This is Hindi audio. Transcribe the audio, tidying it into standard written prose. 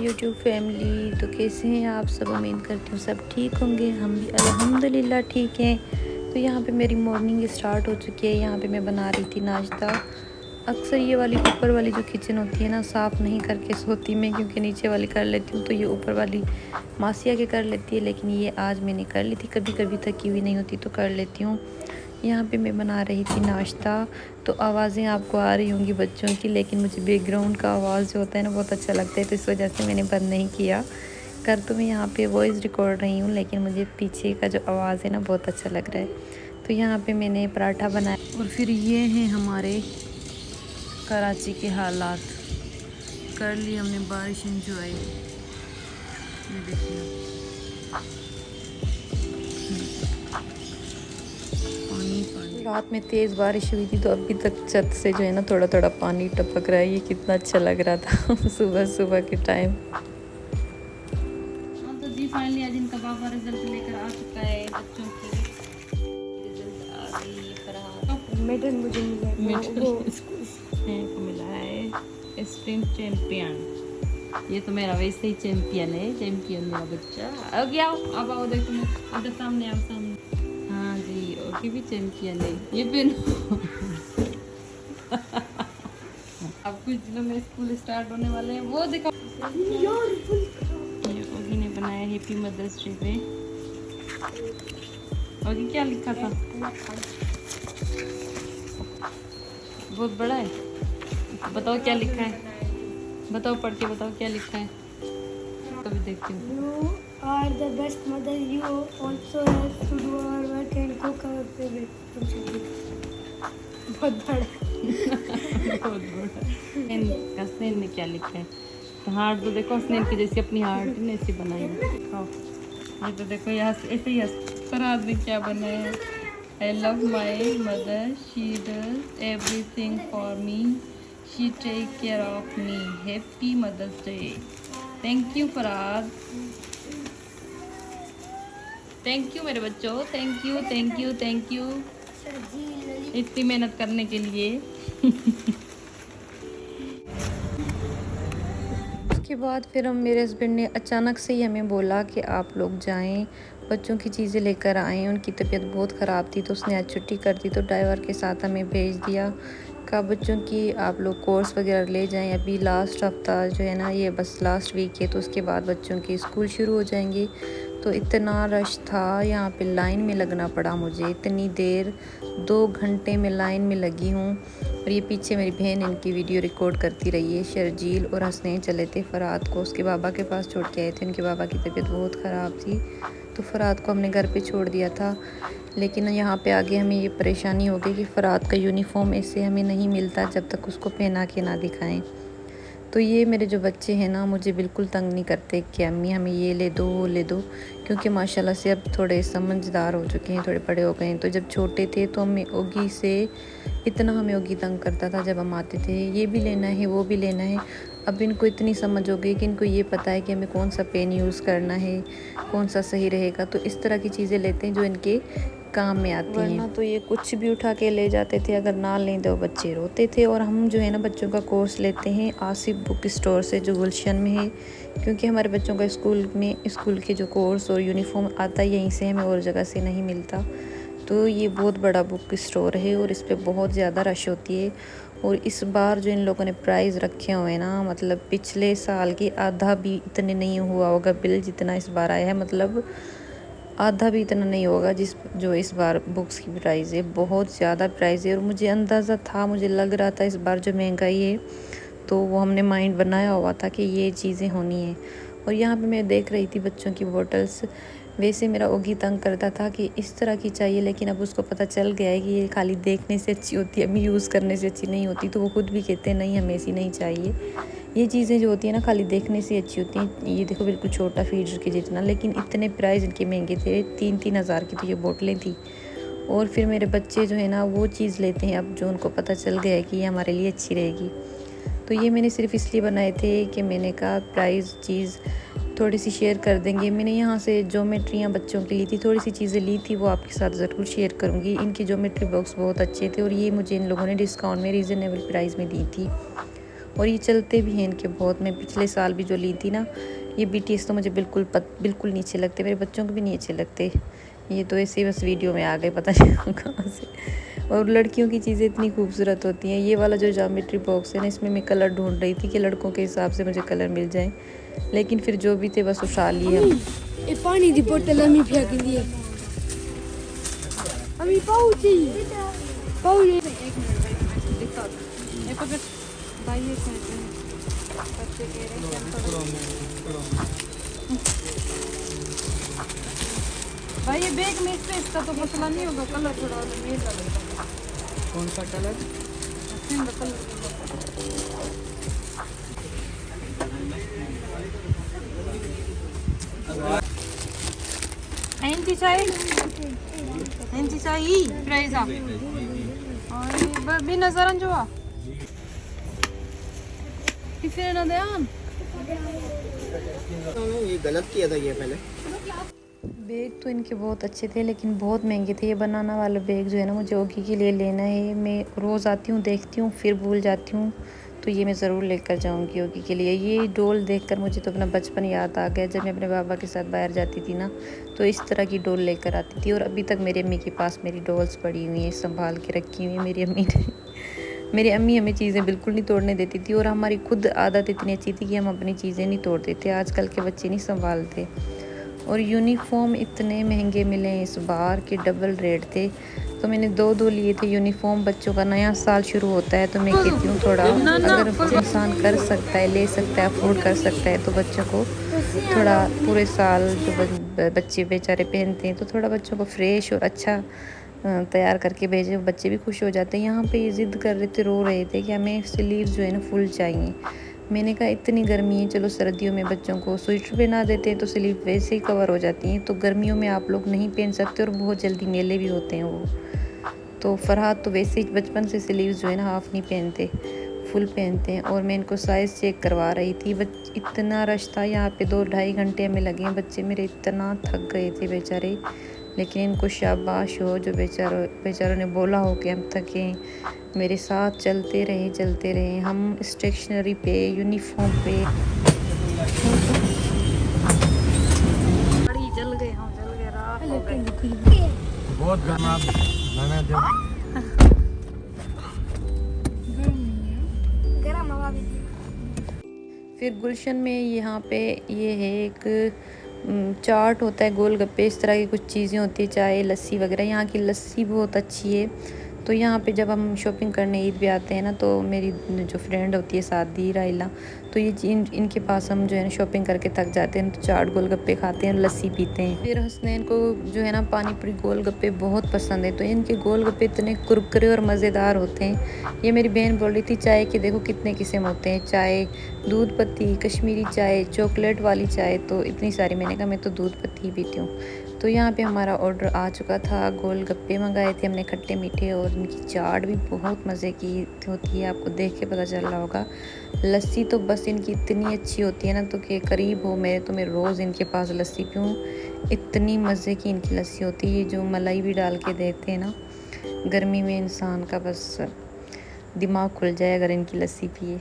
YouTube family. तो कैसे हैं आप सब? उम्मीद करती हूँ सब ठीक होंगे। हम भी अल्हम्दुलिल्लाह ठीक हैं। तो यहाँ पे मेरी मॉर्निंग स्टार्ट हो चुकी है। यहाँ पे मैं बना रही थी नाश्ता। अक्सर ये वाली ऊपर वाली जो किचन होती है ना, साफ़ नहीं करके सोती मैं, क्योंकि नीचे वाली कर लेती हूँ तो ये ऊपर वाली मासिया के कर लेती है। लेकिन ये आज मैंने कर ली थी, कभी कभी थकी हुई नहीं होती तो कर लेती हूँ। यहाँ पे मैं बना रही थी नाश्ता। तो आवाज़ें आपको आ रही होंगी बच्चों की, लेकिन मुझे बैकग्राउंड का आवाज़ जो होता है ना बहुत अच्छा लगता है, तो इस वजह से मैंने बंद नहीं किया। कर तो मैं यहाँ पे वॉइस रिकॉर्ड रही हूँ, लेकिन मुझे पीछे का जो आवाज़ है ना बहुत अच्छा लग रहा है। तो यहाँ पे मैंने पराठा बनाया। और फिर ये हैं हमारे कराची के हालात। कर ली हमने बारिश एंजॉय। ये देखिए रात में तेज़ बारिश हुई थी, तो अभी तक छत से जो है ना थोड़ा थोड़ा पानी टपक रहा है। ये कितना अच्छा लग रहा था सुबह सुबह के टाइम। हाँ तो जी फाइनली आज इनका पापा रिजल्ट लेकर आ चुका है। बच्चों की रिजल्ट आ गई है। मेडल मुझे मिला है, वो को मिला है स्प्रिंट चैम्पियन। ये तो मेरा वैसे ही चैम्पियन है, चैम्पियन मेरा बच्चा। अब गया अब आओ, देखो इधर सामने, आप सामने। हाँ जी, ओके भी चैम्पियन है ये भी। अब कुछ दिनों में स्कूल स्टार्ट होने वाले हैं। वो देखो ये ओगी ने बनाया हैप्पी मदर्स डे पे। ओगी क्या लिखा था? बहुत बड़ा है। बताओ क्या लिखा है, बताओ पढ़ के बताओ क्या लिखा है। कभी देखती हूँ। You are the best mother. You also have to do our work and cook our favorite food. बहुत बड़ा बहुत बड़ा। हसनैन ने क्या लिखा है? तो हार्ट तो देखो हसनैन की जैसी अपनी हार्ट ने ऐसी बनाई है। ये तो देखो यहाँ ऐसे ही फरहाद ने क्या बनाया है? I love my mother, she does everything for me, she take care of me, happy mother's day. Thank you Farhad, thank you मेरे बच्चों, thank you thank you thank you इतनी मेहनत करने के लिए। उसके बाद फिर मेरे हस्बैंड ने अचानक से ही हमें बोला कि आप लोग जाएं, बच्चों की चीज़ें लेकर आएँ। उनकी तबीयत बहुत ख़राब थी तो उसने आज छुट्टी कर दी, तो ड्राइवर के साथ हमें भेज दिया। कहा बच्चों की आप लोग कोर्स वगैरह ले जाएं, अभी लास्ट हफ्ता जो है ना ये बस लास्ट वीक है, तो उसके बाद बच्चों के स्कूल शुरू हो जाएंगे। तो इतना रश था, यहाँ पे लाइन में लगना पड़ा मुझे इतनी देर, 2 घंटे में लाइन में लगी हूँ। और ये पीछे मेरी बहन इनकी वीडियो रिकॉर्ड करती रही है। शर्जील और हसनैन चले थे फरहाद को उसके बाबा के पास छोड़ के आए थे। उनके बाबा की तबीयत बहुत ख़राब थी, तो फरहाद को हमने घर पे छोड़ दिया था। लेकिन यहाँ पे आगे हमें ये परेशानी हो गई कि फरहाद का यूनिफॉर्म ऐसे हमें नहीं मिलता जब तक उसको पहना के ना दिखाएं। तो ये मेरे जो बच्चे हैं ना मुझे बिल्कुल तंग नहीं करते कि अम्मी हमें ये ले दो वो ले दो, क्योंकि माशाल्लाह से अब थोड़े समझदार हो चुके हैं, थोड़े बड़े हो गए हैं। तो जब छोटे थे तो हमें ओगी से इतना हमें ओगी तंग करता था जब हम आते थे, ये भी लेना है वो भी लेना है। अब इनको इतनी समझ हो गई कि इनको ये पता है कि हमें कौन सा पेन यूज़ करना है, कौन सा सही रहेगा। तो इस तरह की चीज़ें लेते हैं जो इनके काम में आती हैं। वरना तो ये कुछ भी उठा के ले जाते थे, अगर ना लें तो बच्चे रोते थे। और हम जो है ना बच्चों का कोर्स लेते हैं आसिफ बुक स्टोर से, जो गुलशन में है, क्योंकि हमारे बच्चों का स्कूल के जो कोर्स और यूनिफॉर्म आता है यहीं से, हमें और जगह से नहीं मिलता। तो ये बहुत बड़ा बुक स्टोर है और इस पर बहुत ज़्यादा रश होती है। और इस बार जो इन लोगों ने प्राइस रखे हुए हैं ना, मतलब पिछले साल की आधा भी इतने नहीं हुआ होगा बिल जितना इस बार आया है, मतलब आधा भी इतना नहीं होगा जो इस बार बुक्स की प्राइस है। बहुत ज़्यादा प्राइस है और मुझे अंदाज़ा था, मुझे लग रहा था इस बार जो महंगाई है तो वो हमने माइंड बनाया हुआ था कि ये चीज़ें होनी है। और यहाँ पे मैं देख रही थी बच्चों की बोटल्स। वैसे मेरा ओगी तंग करता था कि इस तरह की चाहिए, लेकिन अब उसको पता चल गया है कि ये खाली देखने से अच्छी होती है, अभी यूज़ करने से अच्छी नहीं होती। तो वो खुद भी कहते हैं नहीं हमें ऐसी नहीं चाहिए। ये चीज़ें जो होती है ना खाली देखने से अच्छी होती हैं। ये देखो बिल्कुल छोटा फीडर के जितना, लेकिन इतने प्राइस इनके महंगे थे, 3-3 हज़ार की तो ये बोतलें थी। और फिर मेरे बच्चे जो है ना वो चीज़ लेते हैं अब जो उनको पता चल गया है कि ये हमारे लिए अच्छी रहेगी। तो ये मैंने सिर्फ इसलिए बनाए थे कि मैंने कहा प्राइस चीज़ थोड़ी सी शेयर कर देंगे। मैंने यहाँ से ज्योमेट्रियाँ बच्चों की ली थी, थोड़ी सी चीज़ें ली थी, वो आपके साथ ज़रूर शेयर करूँगी। इनकी ज्योमेट्री बॉक्स बहुत अच्छे थे और ये मुझे इन लोगों ने डिस्काउंट में रीज़नेबल प्राइस में दी थी। और ये चलते भी हैं इनके बहुत। मैं पिछले साल भी जो ली थी ना, ये BTS तो मुझे बिल्कुल नहीं अच्छे लगते, मेरे बच्चों को भी नहीं अच्छे लगते। ये तो ऐसे ही बस वीडियो में आ गए, पता नहीं कहाँ से। और लड़कियों की चीज़ें इतनी खूबसूरत होती हैं। ये वाला जो ज्योमेट्री बॉक्स है ना, इसमें मैं कलर ढूंढ रही थी कि लड़कों के हिसाब से मुझे कलर मिल जाए, लेकिन फिर जो भी थे बस उठा लिए हम। ये पानी की बोतल हमें फेंक दी है। अभी पाउच भाई ये बैग में इसका तो मसला नहीं होगा, कलर थोड़ा मेरा लगेगा। कौन सा colour? Enti cai? Enti cai? Preza. Ay, bir nazaran jua. Tiffin na dayan. ये गलत किया था ये पहले। बैग तो इनके बहुत अच्छे थे, लेकिन बहुत महंगे थे। ये बनाना वाला बैग जो है ना, मुझे ओगी के लिए लेना है। मैं रोज़ आती हूँ, देखती हूँ, फिर भूल जाती हूँ, तो ये मैं ज़रूर लेकर जाऊँगी ओगी के लिए। ये डॉल देखकर मुझे तो अपना बचपन याद आ गया। जब मैं अपने बाबा के साथ बाहर जाती थी ना, तो इस तरह की डॉल लेकर आती थी। और अभी तक मेरी अम्मी के पास मेरी डॉल्स पड़ी हुई हैं, संभाल के रखी हुई है मेरी अम्मी ने। मेरी अम्मी हमें चीज़ें बिल्कुल नहीं तोड़ने देती थी, और हमारी खुद आदत इतनी अच्छी थी कि हम अपनी चीज़ें नहीं तोड़ते थे। आजकल के बच्चे नहीं संभालते। और यूनिफॉर्म इतने महंगे मिले इस बार के, डबल रेट थे। तो मैंने दो लिए थे यूनिफॉर्म। बच्चों का नया साल शुरू होता है, तो मैं कहती हूँ थोड़ा अगर इंसान कर सकता है, ले सकता है, अफोर्ड कर सकता है, तो बच्चों को थोड़ा पूरे साल जो बच्चे बेचारे पहनते हैं, तो थोड़ा बच्चों को फ्रेश और अच्छा तैयार करके भेजे। बच्चे भी खुश हो जाते हैं। यहाँ पे ये ज़िद्द कर रहे थे, रो रहे थे कि हमें स्लीव्स जो है ना फुल चाहिए। मैंने कहा इतनी गर्मी है, चलो सर्दियों में बच्चों को स्वेटर पहना देते हैं तो स्लीव वैसे ही कवर हो जाती हैं। तो गर्मियों में आप लोग नहीं पहन सकते, और बहुत जल्दी मेले भी होते हैं वो। तो फरहाद तो वैसे ही बचपन से स्लीव्स जो है ना हाफ़ नहीं पहनते, फुल पहनते हैं। और मैं इनको साइज़ चेक करवा रही थी। इतना रश था यहाँ पे, 2-2.5 घंटे हमें लगे हैं। बच्चे मेरे इतना थक गए थे बेचारे, लेकिन इनको शाबाश हो जो बेचारों ने बोला हो कि हम थकें, मेरे साथ चलते रहे हम स्टेशनरी पे, यूनिफॉर्म पे। जल गए हम, जल गए, राख हो गए। बहुत गर्म गरम हवा भी। फिर गुलशन में यहाँ पे ये है एक चाट होता है, गोलगप्पे, इस तरह की कुछ चीज़ें होती है, चाय, लस्सी वगैरह। यहाँ की लस्सी बहुत अच्छी है। तो यहाँ पे जब हम शॉपिंग करने ईद पे आते हैं ना, तो मेरी जो फ्रेंड होती है सादी राइला, तो ये इनके पास हम जो है ना शॉपिंग करके थक जाते हैं, तो चाट गोलगप्पे खाते हैं, लस्सी पीते हैं। फिर हसनैन को जो है ना पानी पूरी गोलगप्पे बहुत पसंद है। तो इनके गोलगप्पे इतने कुरकुरे और मज़ेदार होते हैं। ये मेरी बहन बोल रही थी चाय के देखो कितने किस्म होते हैं, चाय दूध पत्ती, कश्मीरी चाय, चॉकलेट वाली चाय, तो इतनी सारी। मैंने कहा मैं तो दूध पत्ती ही पीती हूँ। तो यहाँ पे हमारा ऑर्डर आ चुका था। गोलगप्पे मंगाए थे हमने, खट्टे मीठे, और इनकी चाट भी बहुत मज़े की होती है, आपको देख के पता चल रहा होगा। लस्सी तो बस इनकी इतनी अच्छी होती है ना, तो कि करीब हो मेरे तो मैं रोज़ इनके पास लस्सी पीऊँ, इतनी मज़े की इनकी लस्सी होती है। जो मलाई भी डाल के देते हैं ना, गर्मी में इंसान का बस दिमाग खुल जाए अगर इनकी लस्सी पिए।